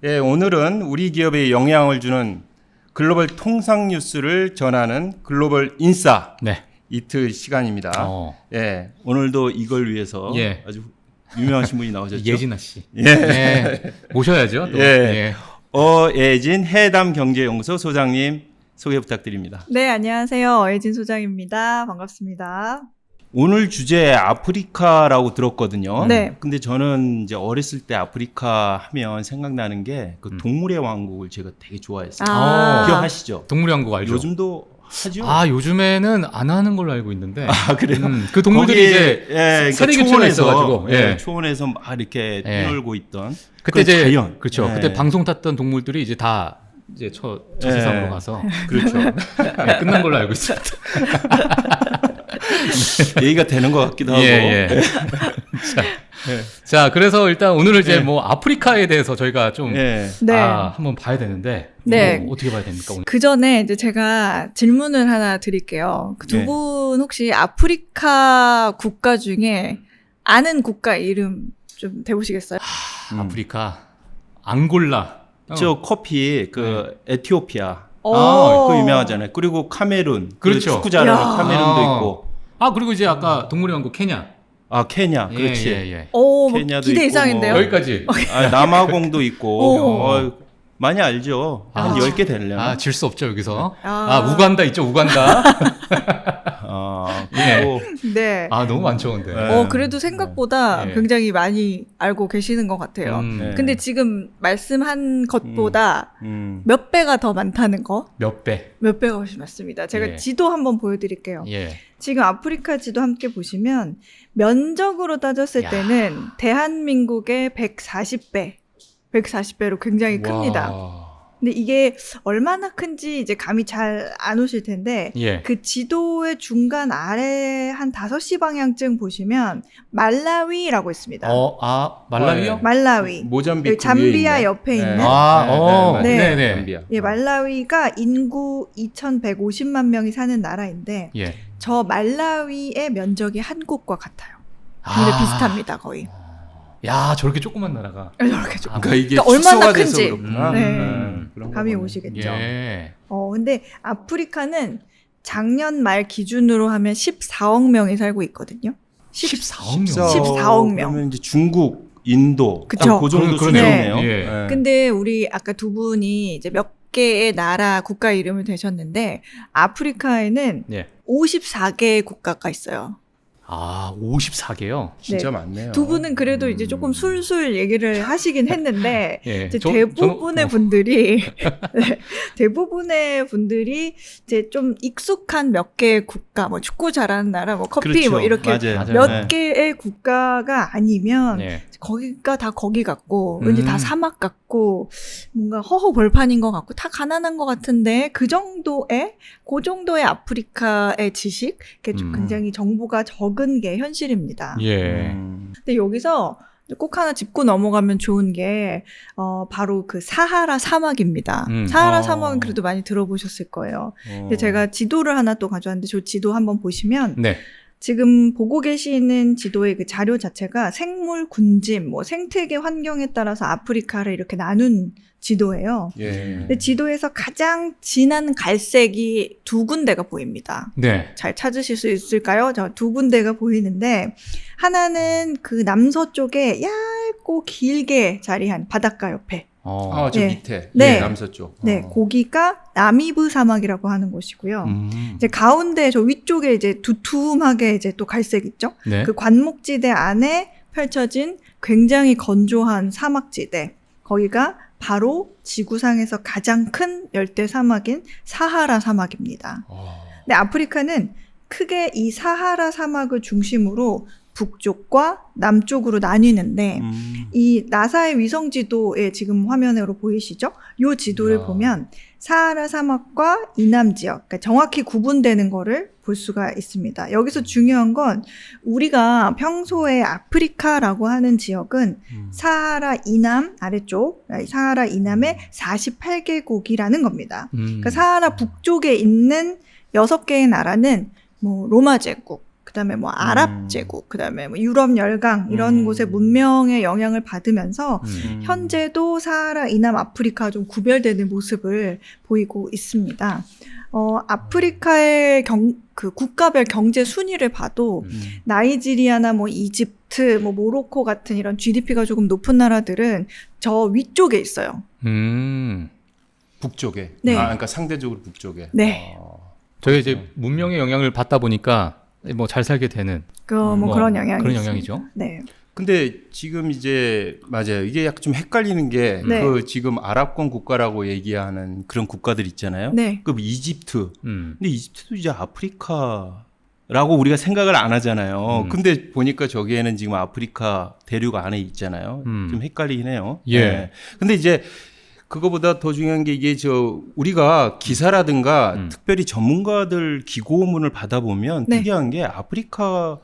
예, 오늘은 우리 기업에 영향을 주는 글로벌 통상 뉴스를 전하는 글로벌 인사 네. 이틀 시간입니다. 예, 오늘도 이걸 위해서 예. 아주 유명하신 분이 나오셨죠. 예진아 씨. 예. 네. 모셔야죠. 또. 예. 어예진 해담경제연구소 소장님 소개 부탁드립니다. 네, 안녕하세요. 어예진 소장입니다. 반갑습니다. 오늘 주제 아프리카라고 들었거든요. 네. 근데 저는 이제 어렸을 때 아프리카 하면 생각나는 게 그 동물의 왕국을 제가 되게 좋아했어요. 기억하시죠? 동물의 왕국 알죠? 요즘도 하죠? 요즘에는 안 하는 걸로 알고 있는데. 그래요? 그 동물들이 이제 그러니까 세계 있어가지고. 초원에서 막 이렇게 뛰놀고 있던 그때 이제 자연. 그렇죠. 예. 그때 방송 탔던 동물들이 이제 다 이제 저 세상으로 가서 그렇죠. 네, 끝난 걸로 알고 있습니다. 얘기가 되는 것 같기도 하고. 예. 자, 그래서 일단 오늘은 이제 뭐 아프리카에 대해서 저희가 좀 네. 한번 봐야 되는데 네. 어떻게 봐야 됩니까 오늘? 그 전에 이제 제가 질문을 하나 드릴게요. 그 두 분 혹시 아프리카 국가 중에 아는 국가 이름 좀 대보시겠어요? 아프리카, 앙골라. 저 커피 에티오피아. 오. 그거 유명하잖아요. 그리고 카메룬. 그렇죠. 그 축구 잘하는 야. 카메룬도 있고. 그리고 이제 아까 동물의 왕국 케냐. 케냐. 그렇지. 예. 오, 케냐도 기대 있고 이상인데요. 여기까지. 남아공도 있고. 오. 많이 알죠. 한 10개 되려나? 질 수 없죠, 여기서. 아. 우간다 있죠, 우간다. 그리고 네. 너무 많죠, 근데. 그래도 생각보다 예. 굉장히 많이 알고 계시는 것 같아요. 네. 근데 지금 말씀한 것보다 몇 배가 더 많다는 거? 몇 배. 몇 배가 훨씬 많습니다. 제가 예. 지도 한번 보여드릴게요. 예. 지금 아프리카 지도 함께 보시면 면적으로 따졌을 때는 대한민국의 140배로 굉장히 큽니다. 와. 근데 이게 얼마나 큰지 이제 감이 잘 안 오실 텐데 예. 그 지도의 중간 아래 한 5시 방향쯤 보시면 말라위라고 있습니다. 말라위요? 말라위. 모잠비크 여기 잠비아 위에 있네. 옆에 있는 네. 네. 잠비아. 예, 말라위가 인구 2,150만 명이 사는 나라인데 예. 저 말라위의 면적이 한국과 같아요. 근데 비슷합니다, 거의. 야, 저렇게 조그만 나라가. 이렇게 좀. 그러니까 이게 그러니까 얼마나 축소가 돼서 큰지. 그렇구나. 네. 그런 감이 거구나. 오시겠죠. 예. 근데 아프리카는 작년 말 기준으로 하면 14억 명이 살고 있거든요. 14억 명. 14억 명. 그러면 이제 중국, 인도, 그쵸. 그 정도 그러네요. 수준이네요. 예. 네. 근데 우리 아까 두 분이 이제 몇 개의 나라 국가 이름을 대셨는데 아프리카에는 예. 54개의 국가가 있어요. 54개요? 진짜 네. 많네요. 두 분은 그래도 이제 조금 술술 얘기를 하시긴 했는데 예. 이제 대부분의 분들이 대부분의 분들이 이제 좀 익숙한 몇 개의 국가, 뭐 축구 잘하는 나라, 뭐 커피 그렇죠. 뭐 이렇게 맞아요. 몇 네. 개의 국가가 아니면 예. 거기가 다 거기 같고 왠지 다 사막 같고 뭔가 허허벌판인 것 같고 다 가난한 것 같은데 그 정도의 아프리카의 지식, 이게 좀 굉장히 정보가 적은 게 현실입니다. 예. 근데 여기서 꼭 하나 짚고 넘어가면 좋은 게 바로 그 사하라 사막입니다. 사하라 사막은 그래도 많이 들어보셨을 거예요. 근데 제가 지도를 하나 또 가져왔는데 저 지도 한번 보시면 네. 지금 보고 계시는 지도의 그 자료 자체가 생물 군집, 뭐 생태계 환경에 따라서 아프리카를 이렇게 나눈 지도예요. 예. 근데 지도에서 가장 진한 갈색이 두 군데가 보입니다. 네. 잘 찾으실 수 있을까요? 저 두 군데가 보이는데 하나는 그 남서쪽에 얇고 길게 자리한 바닷가 옆에 저 네. 밑에. 네. 남서쪽. 네, 거기가 나미브 사막이라고 하는 곳이고요. 이제 가운데 저 위쪽에 이제 두툼하게 이제 또 갈색 있죠? 네. 그 관목지대 안에 펼쳐진 굉장히 건조한 사막지대. 거기가 바로 지구상에서 가장 큰 열대 사막인 사하라 사막입니다. 근데 아프리카는 크게 이 사하라 사막을 중심으로 북쪽과 남쪽으로 나뉘는데 이 나사의 위성 지도에 지금 화면으로 보이시죠? 이 지도를 보면 사하라 사막과 이남 지역, 그러니까 정확히 구분되는 거를 볼 수가 있습니다. 여기서 중요한 건 우리가 평소에 아프리카라고 하는 지역은 사하라 이남 아래쪽, 사하라 이남의 48개국이라는 겁니다. 그러니까 사하라 북쪽에 있는 6개의 나라는 뭐 로마 제국, 그다음에 뭐 아랍 제국, 그다음에 뭐 유럽 열강 이런 곳의 문명의 영향을 받으면서 현재도 사하라 이남 아프리카와 좀 구별되는 모습을 보이고 있습니다. 아프리카의 그 국가별 경제 순위를 봐도 나이지리아나 뭐 이집트, 뭐 모로코 같은 이런 GDP가 조금 높은 나라들은 저 위쪽에 있어요. 북쪽에. 네. 그러니까 상대적으로 북쪽에. 네. 저희 이제 문명의 영향을 받다 보니까 뭐 잘 살게 되는 그런 영향이 그런 있습니다. 영향이죠. 네. 근데 지금 이제 맞아요. 이게 약간 좀 헷갈리는 게 네. 그 지금 아랍권 국가라고 얘기하는 그런 국가들 있잖아요. 네. 그 이집트. 근데 이집트도 이제 아프리카라고 우리가 생각을 안 하잖아요. 근데 보니까 저기에는 지금 아프리카 대륙 안에 있잖아요. 좀 헷갈리긴 해요. 예. 네. 근데 이제 그거보다 더 중요한 게 이게 우리가 기사라든가 특별히 전문가들 기고문을 받아보면 네. 특이한 게 아프리카의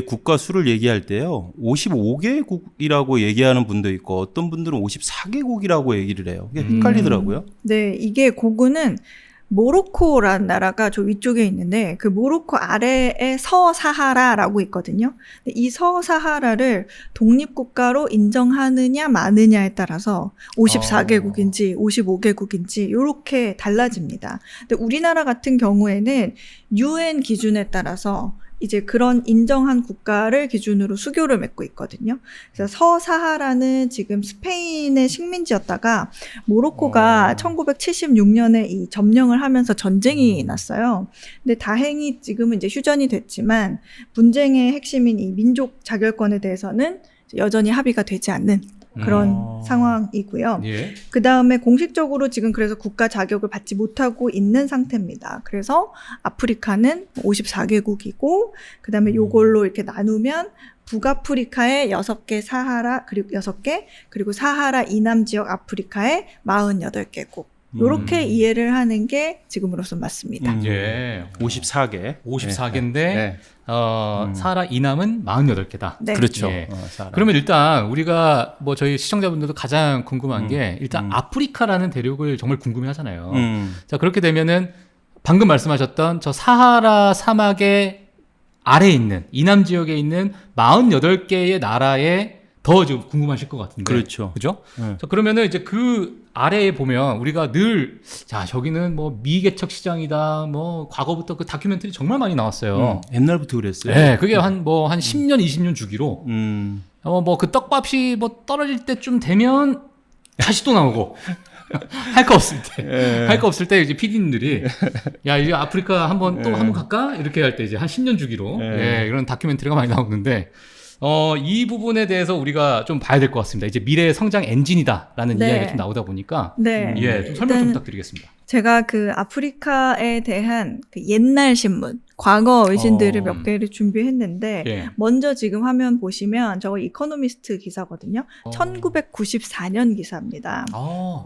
국가 수를 얘기할 때요. 55개국이라고 얘기하는 분도 있고 어떤 분들은 54개국이라고 얘기를 해요. 그게 헷갈리더라고요. 네, 이게 고구는 모로코라는 나라가 저 위쪽에 있는데 그 모로코 아래에 서사하라라고 있거든요. 근데 이 서사하라를 독립국가로 인정하느냐 마느냐에 따라서 54개국인지 55개국인지 이렇게 달라집니다. 근데 우리나라 같은 경우에는 UN 기준에 따라서 이제 그런 인정한 국가를 기준으로 수교를 맺고 있거든요. 그래서 서사하라는 지금 스페인의 식민지였다가 모로코가 1976년에 이 점령을 하면서 전쟁이 났어요. 근데 다행히 지금은 이제 휴전이 됐지만 분쟁의 핵심인 이 민족 자결권에 대해서는 여전히 합의가 되지 않는 그런 상황이고요. 예. 그 다음에 공식적으로 지금 그래서 국가 자격을 받지 못하고 있는 상태입니다. 그래서 아프리카는 54개국이고, 그 다음에 요걸로 이렇게 나누면 북아프리카의 6개 사하라, 그리고 6개, 그리고 사하라 이남 지역 아프리카의 48개국. 요렇게 이해를 하는 게 지금으로서 맞습니다. 예. 54개. 54개인데 네. 사하라 이남은 48개다. 네. 그렇죠. 예. 그러면 일단 우리가 뭐 저희 시청자분들도 가장 궁금한 게 일단 아프리카라는 대륙을 정말 궁금해 하잖아요. 자, 그렇게 되면은 방금 말씀하셨던 저 사하라 사막의 아래에 있는 이남 지역에 있는 48개의 나라에 더 지금 궁금하실 것 같은데. 그렇죠. 그죠? 자, 그러면은 이제 그 아래에 보면 우리가 늘, 자, 저기는 뭐 미개척 시장이다, 뭐 과거부터 그 다큐멘터리 정말 많이 나왔어요. 옛날부터 그랬어요. 네, 그게 한 10년, 20년 주기로. 뭐 그 떡밥이 뭐 떨어질 때쯤 되면 다시 또 나오고. 할 거 없을 때. 할 거 없을 때 이제 PD님들이 야, 이제 아프리카 한번 또 한번 갈까? 이렇게 할 때 이제 한 10년 주기로. 예, 이런 다큐멘터리가 많이 나오는데. 이 부분에 대해서 우리가 좀 봐야 될 것 같습니다. 이제 미래의 성장 엔진이다라는 네. 이야기가 좀 나오다 보니까. 네. 예, 좀 설명 좀 부탁드리겠습니다. 제가 그 아프리카에 대한 그 옛날 신문, 과거 외신들을 몇 개를 준비했는데, 예. 먼저 지금 화면 보시면 저거 이코노미스트 기사거든요. 1994년 기사입니다.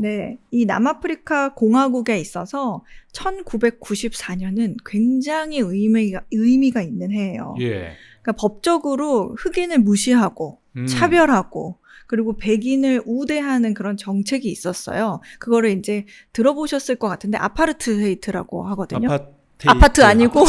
네. 이 남아프리카 공화국에 있어서 1994년은 굉장히 의미가 있는 해예요. 예. 그러니까 법적으로 흑인을 무시하고 차별하고 그리고 백인을 우대하는 그런 정책이 있었어요. 그거를 이제 들어보셨을 것 같은데 아파르트헤이트라고 하거든요. 아파트 아니고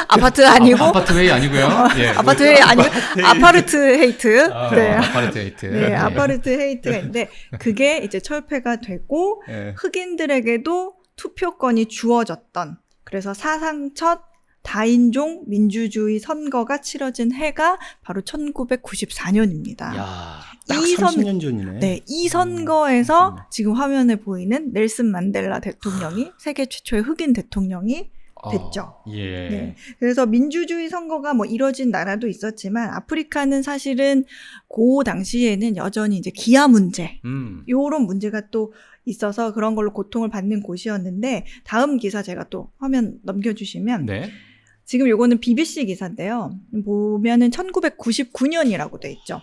아파트 아니고 아파트웨이 아니고요. 예. 아파트웨이 아니고 아파르트헤이트. 네. 아파르트헤이트. 네, 아파르트헤이트가 있는데 그게 이제 철폐가 되고 흑인들에게도 투표권이 주어졌던, 그래서 사상 첫 다인종 민주주의 선거가 치러진 해가 바로 1994년입니다. 야, 딱 30년 전이네. 네, 이 선거에서 지금 화면에 보이는 넬슨 만델라 대통령이 세계 최초의 흑인 대통령이 됐죠. 예. 네. 그래서 민주주의 선거가 뭐 이뤄진 나라도 있었지만 아프리카는 사실은 그 당시에는 여전히 이제 기아 문제, 요런 문제가 또 있어서 그런 걸로 고통을 받는 곳이었는데, 다음 기사 제가 또 화면 넘겨주시면 네. 지금 요거는 BBC 기사인데요. 보면은 1999년이라고 돼 있죠.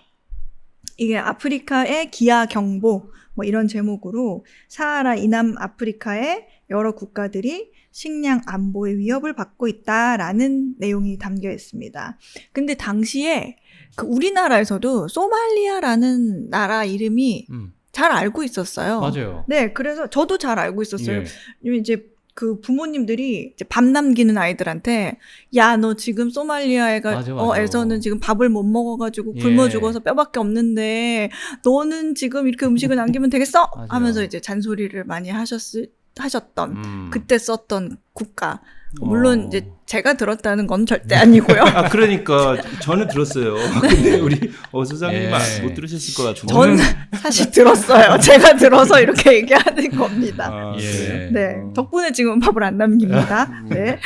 이게 아프리카의 기아 경보 뭐 이런 제목으로 사하라 이남 아프리카의 여러 국가들이 식량 안보의 위협을 받고 있다라는 내용이 담겨 있습니다. 근데 당시에 그 우리나라에서도 소말리아라는 나라 이름이 잘 알고 있었어요. 맞아요. 네, 그래서 저도 잘 알고 있었어요. 예. 이제 그 부모님들이 이제 밥 남기는 아이들한테 야, 너 지금 소말리아에가 맞아, 맞아. 에서는 지금 밥을 못 먹어가지고 굶어 죽어서 뼈밖에 없는데 너는 지금 이렇게 음식을 남기면 되겠어? 맞아요. 하면서 이제 잔소리를 많이 하셨던 그때 썼던 국가. 물론 이제 제가 들었다는 건 절대 아니고요. 아, 그러니까 저는 들었어요. 근데 우리 소장님 예. 못 들으셨을 것 같은데. 저는 사실 들었어요. 제가 들어서 이렇게 얘기하는 겁니다. 아, 예. 네. 덕분에 지금 밥을 안 남깁니다. 네.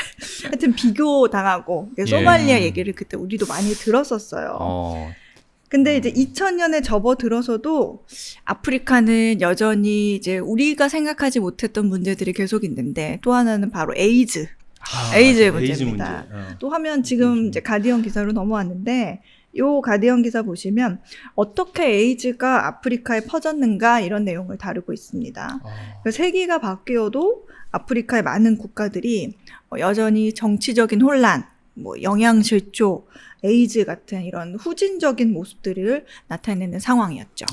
하여튼 비교 당하고 소말리아 얘기를 그때 우리도 많이 들었었어요. 근데 이제 2000년에 접어들어서도 아프리카는 여전히 이제 우리가 생각하지 못했던 문제들이 계속 있는데 또 하나는 바로 에이즈 문제입니다. 또 하면 지금 이제 가디언 기사로 넘어왔는데 요 가디언 기사 보시면 어떻게 에이즈가 아프리카에 퍼졌는가 이런 내용을 다루고 있습니다. 세기가 바뀌어도 아프리카의 많은 국가들이 여전히 정치적인 혼란, 뭐 영양실조, 에이즈 같은 이런 후진적인 모습들을 나타내는 상황이었죠.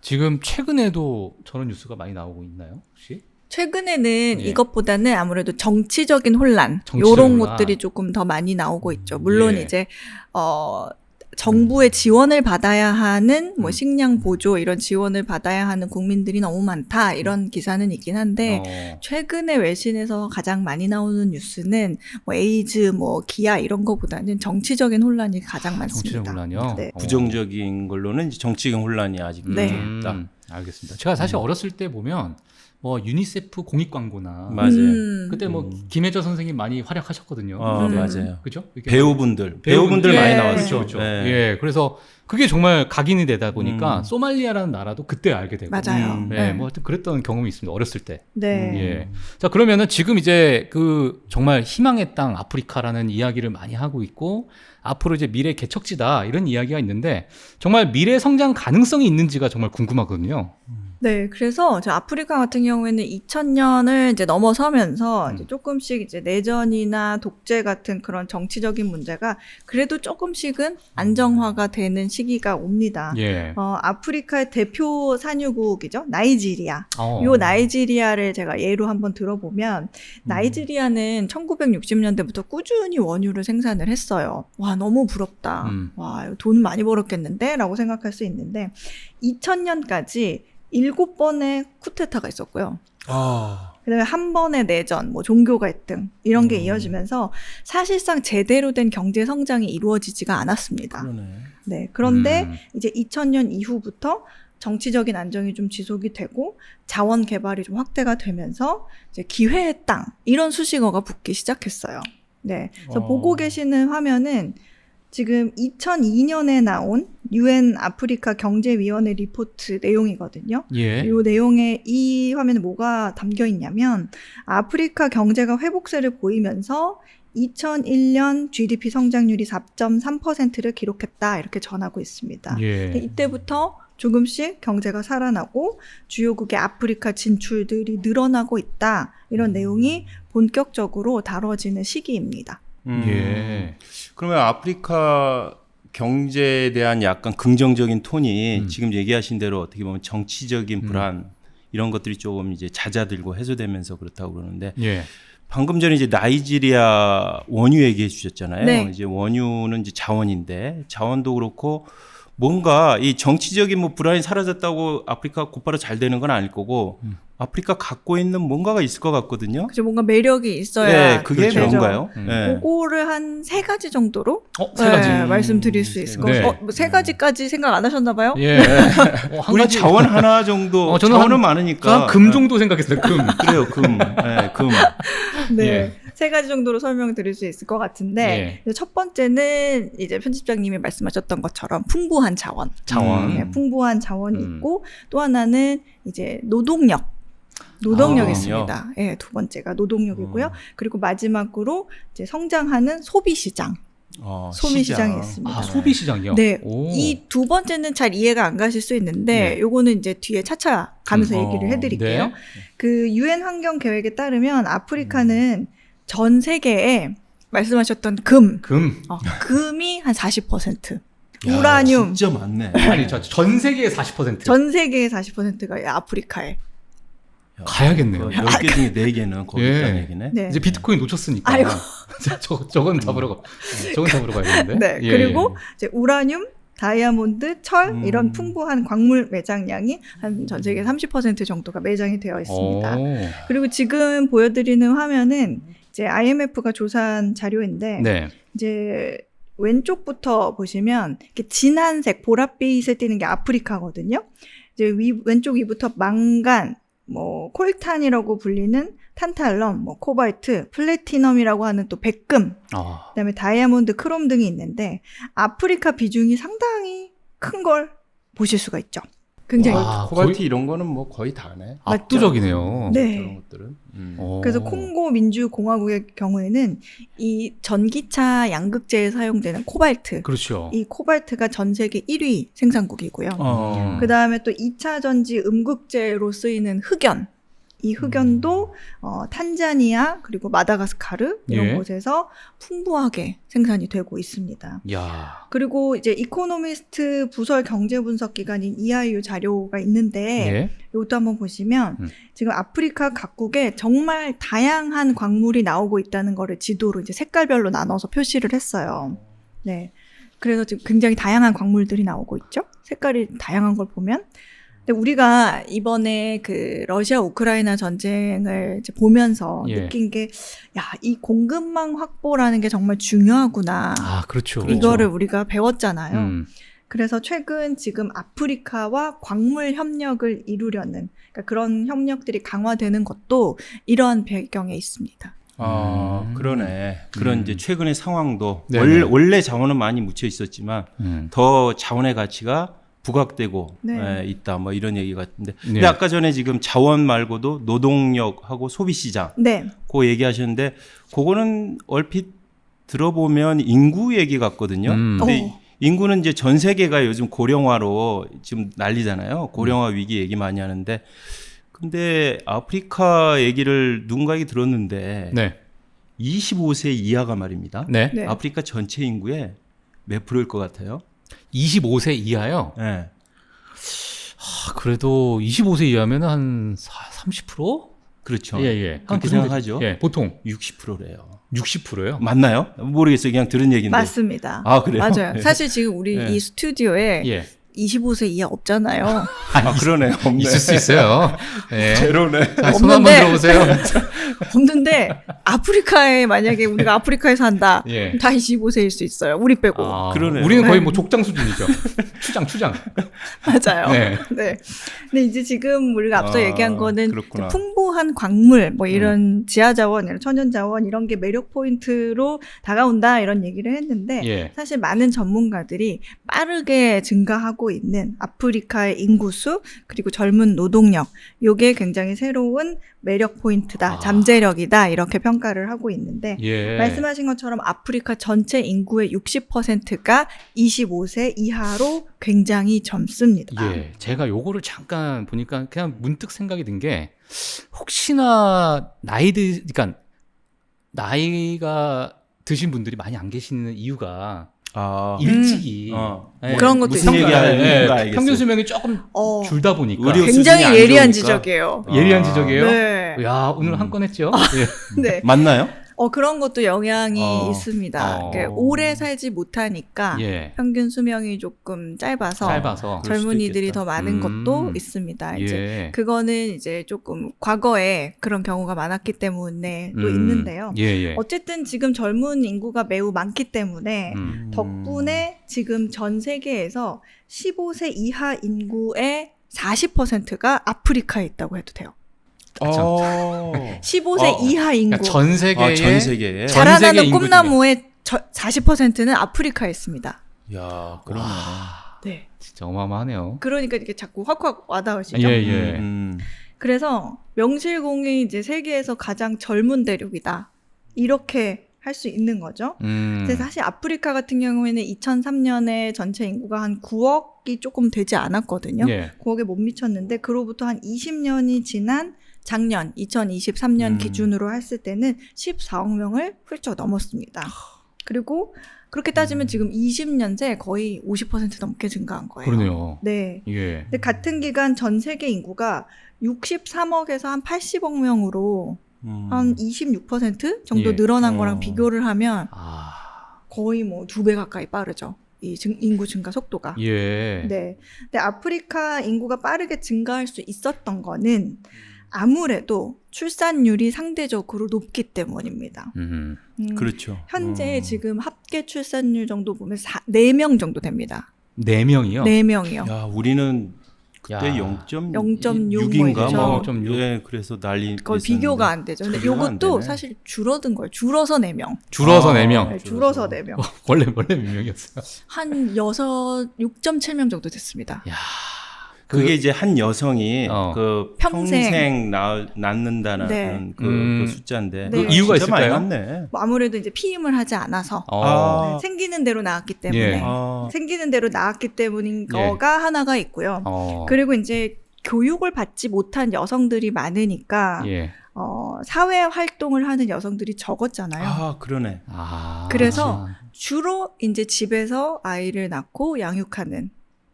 지금 최근에도 저런 뉴스가 많이 나오고 있나요, 혹시? 최근에는 이것보다는 아무래도 정치적인 혼란, 이런 것들이 조금 더 많이 나오고 있죠. 물론 이제 정부의 지원을 받아야 하는 뭐 식량 보조 이런 지원을 받아야 하는 국민들이 너무 많다 이런 기사는 있긴 한데 최근에 외신에서 가장 많이 나오는 뉴스는 뭐 에이즈, 뭐 기아 이런 거보다는 정치적인 혼란이 가장 많습니다. 정치적 혼란이요? 네. 부정적인 걸로는 이제 정치적인 혼란이 아직 있다. 알겠습니다. 제가 사실 어렸을 때 보면 뭐 유니세프 공익 광고나 맞아요. 그때 뭐 김혜저 선생님 많이 활약하셨거든요. 맞아요. 그죠? 배우분들 많이 나왔죠. 그렇죠. 예, 그래서 그게 정말 각인이 되다 보니까 소말리아라는 나라도 그때 알게 되고, 맞아요. 뭐 하여튼 그랬던 경험이 있습니다. 어렸을 때. 네. 예. 자, 그러면은 지금 이제 그 정말 희망의 땅 아프리카라는 이야기를 많이 하고 있고 앞으로 이제 미래 개척지다 이런 이야기가 있는데 정말 미래 성장 가능성이 있는지가 정말 궁금하거든요. 네, 그래서 저 아프리카 같은 경우에는 2000년을 이제 넘어서면서 이제 조금씩 이제 내전이나 독재 같은 그런 정치적인 문제가 그래도 조금씩은 안정화가 되는 시기가 옵니다. 아프리카의 대표 산유국이죠, 나이지리아. 요 나이지리아를 제가 예로 한번 들어보면 나이지리아는 1960년대부터 꾸준히 원유를 생산을 했어요. 와, 너무 부럽다. 와, 돈 많이 벌었겠는데? 라고 생각할 수 있는데 2000년까지 7번의 쿠데타가 있었고요. 그다음에 한 번의 내전, 뭐 종교 갈등 이런 게 이어지면서 사실상 제대로 된 경제 성장이 이루어지지가 않았습니다. 네, 그런데 이제 2000년 이후부터 정치적인 안정이 좀 지속이 되고 자원 개발이 좀 확대가 되면서 이제 기회의 땅 이런 수식어가 붙기 시작했어요. 네, 그래서 보고 계시는 화면은 지금 2002년에 나온 UN 아프리카 경제위원회 리포트 내용이거든요. 이 내용에 이 화면에 뭐가 담겨 있냐면 아프리카 경제가 회복세를 보이면서 2001년 GDP 성장률이 4.3%를 기록했다 이렇게 전하고 있습니다. 이때부터 조금씩 경제가 살아나고 주요국의 아프리카 진출들이 늘어나고 있다 이런 내용이 본격적으로 다뤄지는 시기입니다. 그러면 아프리카 경제에 대한 약간 긍정적인 톤이 지금 얘기하신 대로 어떻게 보면 정치적인 불안 이런 것들이 조금 이제 잦아들고 해소되면서 그렇다고 그러는데 방금 전에 이제 나이지리아 원유 얘기해 주셨잖아요. 네. 이제 원유는 이제 자원인데 자원도 그렇고 뭔가 이 정치적인 뭐 불안이 사라졌다고 아프리카 곧바로 잘 되는 건 아닐 거고 아프리카 갖고 있는 뭔가가 있을 것 같거든요. 그죠, 뭔가 매력이 있어야. 네, 그게 뭔가요? 그거를 한 3가지 정도로 세 가지. 말씀드릴 수 있을 것 같아요. 뭐 3가지까지 생각 안 하셨나 봐요? 한 우리 가지. 자원 하나 정도, 저는 자원은 많으니까. 금 정도 생각했어요. 금. 그래요, 금. 네, 금. 네. 3가지 정도로 설명드릴 수 있을 것 같은데 첫 번째는 이제 편집장님이 말씀하셨던 것처럼 풍부한 자원. 네, 풍부한 자원이 있고 또 하나는 이제 노동력이 있습니다. 네, 두 번째가 노동력이고요. 그리고 마지막으로 이제 성장하는 소비시장. 소비시장이 있습니다. 소비시장이요? 네. 이 두 번째는 잘 이해가 안 가실 수 있는데 요거는 이제 뒤에 차차 가면서 얘기를 해드릴게요. 그 UN 환경 계획에 따르면 아프리카는 전 세계에 말씀하셨던 금이 한 40%. 우라늄. 진짜 많네. 아니, 전 세계의 40%. 전 세계의 40%가 아프리카에. 가야겠네요. 10개 중에 4개는 거기 예. 있다는 얘기네. 네. 이제 비트코인 놓쳤으니까. 아이고. 저건 잡으러 가야겠는데. 네. 예, 그리고 이제 우라늄, 다이아몬드, 철 이런 풍부한 광물 매장량이 한 전 세계 30% 정도가 매장이 되어 있습니다. 오. 그리고 지금 보여드리는 화면은 이제 IMF가 조사한 자료인데 네. 이제 왼쪽부터 보시면 이렇게 진한색 보랏빛에 띄는 게 아프리카거든요. 이제 왼쪽 위부터 망간, 뭐 콜탄이라고 불리는 탄탈럼, 뭐 코발트, 플래티넘이라고 하는 또 백금, 아. 그다음에 다이아몬드, 크롬 등이 있는데 아프리카 비중이 상당히 큰 걸 보실 수가 있죠. 굉장히 와. 코발트 거의- 이런 거는 뭐 거의 다네. 압도적이네요. 네. 저런 것들은. 오. 그래서 콩고 민주공화국의 경우에는 이 전기차 양극재에 사용되는 코발트, 그렇죠. 이 코발트가 전 세계 1위 생산국이고요. 어. 그 다음에 또 2차 전지 음극재로 쓰이는 흑연. 이 흑연도 탄자니아 그리고 마다가스카르 이런 예. 곳에서 풍부하게 생산이 되고 있습니다. 야. 그리고 이제 이코노미스트 부설 경제 분석 기관인 EIU 자료가 있는데 예. 이것도 한번 보시면 음. 지금 아프리카 각국에 정말 다양한 광물이 나오고 있다는 거를 지도로 이제 색깔별로 나눠서 표시를 했어요. 네. 그래서 지금 굉장히 다양한 광물들이 나오고 있죠. 색깔이 다양한 걸 보면. 근데 우리가 이번에 그 러시아 우크라이나 전쟁을 이제 보면서 예. 느낀 게, 야, 이 공급망 확보라는 게 정말 중요하구나. 아, 그렇죠. 이거를 우리가 배웠잖아요. 음. 그래서 최근 지금 아프리카와 광물 협력을 이루려는 그러니까 그런 협력들이 강화되는 것도 이러한 배경에 있습니다. 아, 그러네. 그런 이제 최근의 상황도 네네. 원래 자원은 많이 묻혀 있었지만 더 자원의 가치가 부각되고 네. 있다. 뭐 이런 얘기 같은데. 네. 근데 아까 전에 지금 자원 말고도 노동력하고 소비 시장 네, 그거 얘기하셨는데 그거는 얼핏 들어보면 인구 얘기 같거든요. 근데 어. 인구는 이제 전 세계가 요즘 고령화로 지금 난리잖아요. 고령화 위기 얘기 많이 하는데 근데 아프리카 얘기를 누군가에게 들었는데 네. 25세 이하가 말입니다. 네. 네. 아프리카 전체 인구의 몇 프로일 것 같아요? 25세 이하요? 네. 아, 그래도 25세 이하면 한 30%? 그렇죠. 예, 예. 그렇게 생각하죠. 예, 보통 60%래요. 60%요? 맞나요? 모르겠어요. 그냥 들은 얘기인데. 맞습니다. 아, 그래요? 맞아요. 네. 사실 지금 우리 네. 이 스튜디오에 예. 25세 이하 없잖아요. 아, 그러네요. 없네. 있을 수 있어요. 예. 제로네. 자, 손 한번 없는데. 들어보세요. 없는데 아프리카에 만약에 우리가 아프리카에 산다. 예. 다 25세일 수 있어요. 우리 빼고. 아, 그러네요. 우리는 거의 네. 뭐 족장 수준이죠. 추장. 맞아요. 네. 네. 근데 이제 지금 우리가 앞서 아, 얘기한 거는 그렇구나. 풍부한 광물, 뭐 이런 지하자원, 이런 천연자원 이런 게 매력 포인트로 다가온다 이런 얘기를 했는데 예. 사실 많은 전문가들이 빠르게 증가하고 있는 아프리카의 인구수 그리고 젊은 노동력 요게 굉장히 새로운 매력 포인트다, 아. 잠재력이다 이렇게 평가를 하고 있는데 예. 말씀하신 것처럼 아프리카 전체 인구의 60%가 25세 이하로 굉장히 젊습니다. 예. 제가 요거를 잠깐 보니까 그냥 문득 생각이 든 게 혹시나 그러니까 나이가 드신 분들이 많이 안 계시는 이유가 아, 일찍이 예, 그런 것도 무슨 있어요. 얘기하는지 알겠어요. 평균 수명이 조금 어, 줄다 보니까 의료 굉장히 수준이 안 예리한 좋으니까. 지적이에요. 예리한 아. 지적이에요. 네. 야, 오늘 한 건 했죠. 예. 네. 맞나요? 그런 것도 영향이 어. 있습니다. 어. 그러니까 오래 살지 못하니까 예. 평균 수명이 조금 짧아서 짧아서. 그럴 수도 젊은이들이 있겠다. 더 많은 것도 음. 있습니다. 이제 예. 그거는 이제 조금 과거에 그런 경우가 많았기 때문에 또 음. 있는데요. 예, 예. 어쨌든 지금 젊은 인구가 매우 많기 때문에 덕분에 지금 전 세계에서 15세 이하 인구의 40%가 아프리카에 있다고 해도 돼요. 15세 이하 인구. 그러니까 전 세계에 전 세계에. 전 세계 자라나는 인구 꿈나무의 40%는 아프리카에 있습니다. 야, 그러네. 네. 진짜 어마어마하네요. 그러니까 이렇게 자꾸 확확 와닿으시죠? 예, 예. 그래서 명실공히 이제 세계에서 가장 젊은 대륙이다. 이렇게 할 수 있는 거죠. 근데 사실 아프리카 같은 경우에는 2003년에 전체 인구가 한 9억이 조금 되지 않았거든요. 예. 9억에 못 미쳤는데 그로부터 한 20년이 지난 작년 2023년 기준으로 했을 때는 14억 명을 훌쩍 넘었습니다. 그리고 그렇게 따지면 지금 20년 새 거의 50% 넘게 증가한 거예요. 그러네요. 네. 예. 근데 같은 기간 전 세계 인구가 63억에서 한 80억 명으로 한 26% 정도 예. 늘어난 거랑 비교를 하면 아. 거의 뭐 2배 가까이 빠르죠. 이 인구 증가 속도가. 예. 네. 근데 아프리카 인구가 빠르게 증가할 수 있었던 거는 아무래도 출산율이 상대적으로 높기 때문입니다. 그렇죠. 현재 지금 합계 출산율 정도 보면 4명 정도 됩니다. 4명이요? 4명이요. 야, 우리는 그때 야. 0.6인가 뭐 뭐, 이죠. 예, 그래서 난리 거의 비교가 안 되죠. 근데 비교가 안 이것도 되네. 사실 줄어든 거예요. 줄어서 4명. 줄어서 아. 4명. 네, 줄어서 4명. 원래 몇 명이었어요? 한 6.7명 정도 됐습니다. 야. 그게 이제 한 여성이 어. 그 평생. 평생 낳는다는 네. 그 숫자인데 네. 그 이유가 진짜 많이 있을까요? 낳네. 뭐 아무래도 이제 피임을 하지 않아서 어. 네, 생기는 대로 낳았기 때문에 예. 생기는 대로 낳았기 때문인 예. 거가 하나가 있고요. 어. 그리고 이제 교육을 받지 못한 여성들이 많으니까 예. 사회 활동을 하는 여성들이 적었잖아요. 아, 그러네. 아. 그래서 주로 이제 집에서 아이를 낳고 양육하는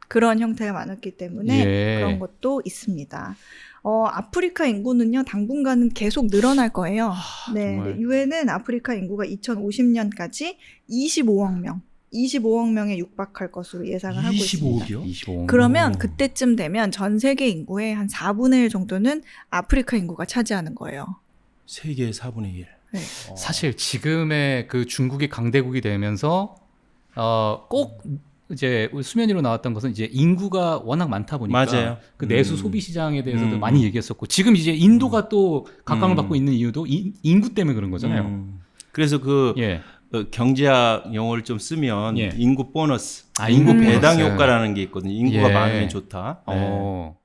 그런 형태가 많았기 때문에 예. 그런 것도 있습니다. 아프리카 인구는요, 당분간은 계속 늘어날 거예요. 네, 정말. 유엔은 아프리카 인구가 2050년까지 25억 명, 25억 명에 육박할 것으로 예상을 하고 있습니다. 25억이요? 25. 그러면 그때쯤 되면 전 세계 인구의 한 4분의 1 정도는 아프리카 인구가 차지하는 거예요. 세계의 4분의 1. 네. 사실 지금의 그 중국이 강대국이 되면서 꼭 이제 수면 위로 나왔던 것은 이제 인구가 워낙 많다 보니까 맞아요. 그 내수 소비 시장에 대해서도 음. 많이 얘기했었고 지금 이제 인도가 또 각광을 받고 있는 이유도 인구 때문에 그런 거잖아요. 그래서 그 예. 경제학 용어를 좀 쓰면 예. 인구 보너스, 아, 인구 인구 배당 보너스. 효과라는 게 있거든요. 인구가 예. 많으면 좋다. 네. 어.